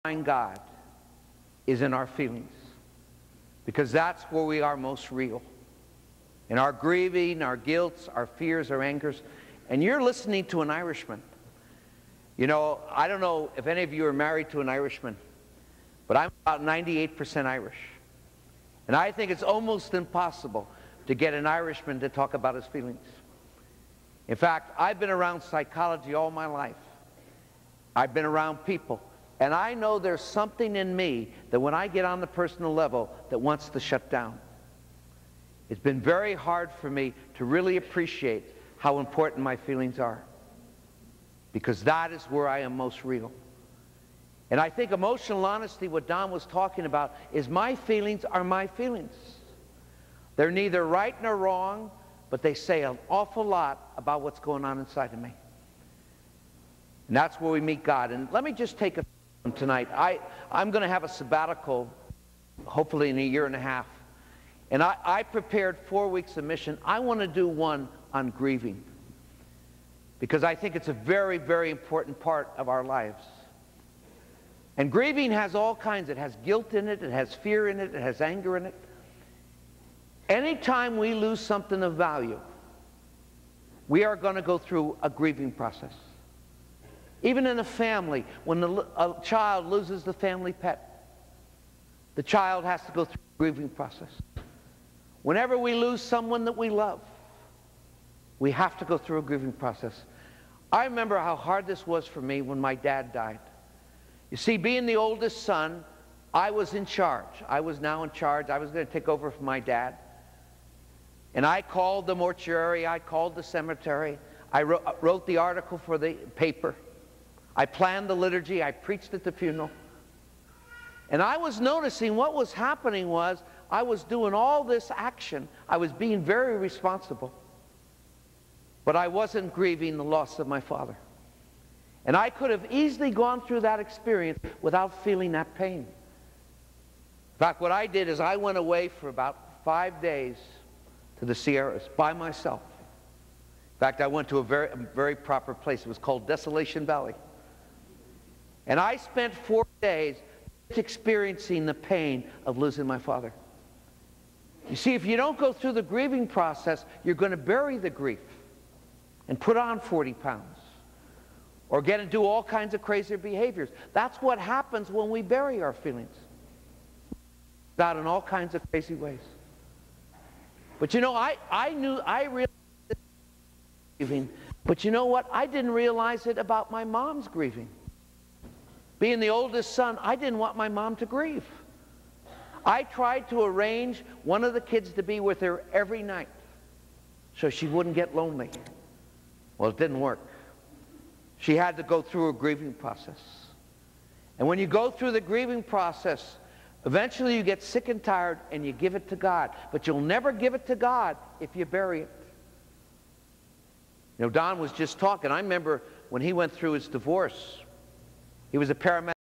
find God is in our feelings, because that's where we are most real. In our grieving, our guilt, our fears, our angers. And you're listening to an Irishman. You know, I don't know if any of you are married to an Irishman, but I'm about 98% Irish. And I think it's almost impossible to get an Irishman to talk about his feelings. In fact, I've been around psychology all my life. I've been around people. And I know there's something in me that when I get on the personal level that wants to shut down. It's been very hard for me to really appreciate how important my feelings are, because that is where I am most real. And I think emotional honesty, what Don was talking about, is my feelings are my feelings. They're neither right nor wrong, but they say an awful lot about what's going on inside of me. And that's where we meet God. And let me just take a tonight. I'm going to have a sabbatical, hopefully in a year and a half. And I prepared 4 weeks of mission. I want to do one on grieving, because I think it's a very, very important part of our lives. And grieving has all kinds. It has guilt in it, it has fear in it, it has anger in it. Anytime we lose something of value, we are going to go through a grieving process. Even in a family, when a child loses the family pet, the child has to go through a grieving process. Whenever we lose someone that we love, we have to go through a grieving process. I remember how hard this was for me when my dad died. You see, being the oldest son, I was in charge. I was now in charge. I was going to take over from my dad. And I called the mortuary. I called the cemetery. I wrote the article for the paper. I planned the liturgy. I preached at the funeral. And I was noticing what was happening was I was doing all this action. I was being very responsible. But I wasn't grieving the loss of my father. And I could have easily gone through that experience without feeling that pain. In fact, what I did is I went away for about 5 days to the Sierras by myself. In fact, I went to a very proper place. It was called Desolation Valley. And I spent 4 days experiencing the pain of losing my father. You see, if you don't go through the grieving process, you're going to bury the grief and put on 40 pounds or get into all kinds of crazy behaviors. That's what happens when we bury our feelings, out in all kinds of crazy ways. But you know, I realized grieving, but you know what? I didn't realize it about my mom's grieving. Being the oldest son, I didn't want my mom to grieve. I tried to arrange one of the kids to be with her every night so she wouldn't get lonely. Well, it didn't work. She had to go through a grieving process. And when you go through the grieving process, eventually you get sick and tired and you give it to God. But you'll never give it to God if you bury it. You know, Don was just talking. I remember when he went through his divorce, he was a paramedic.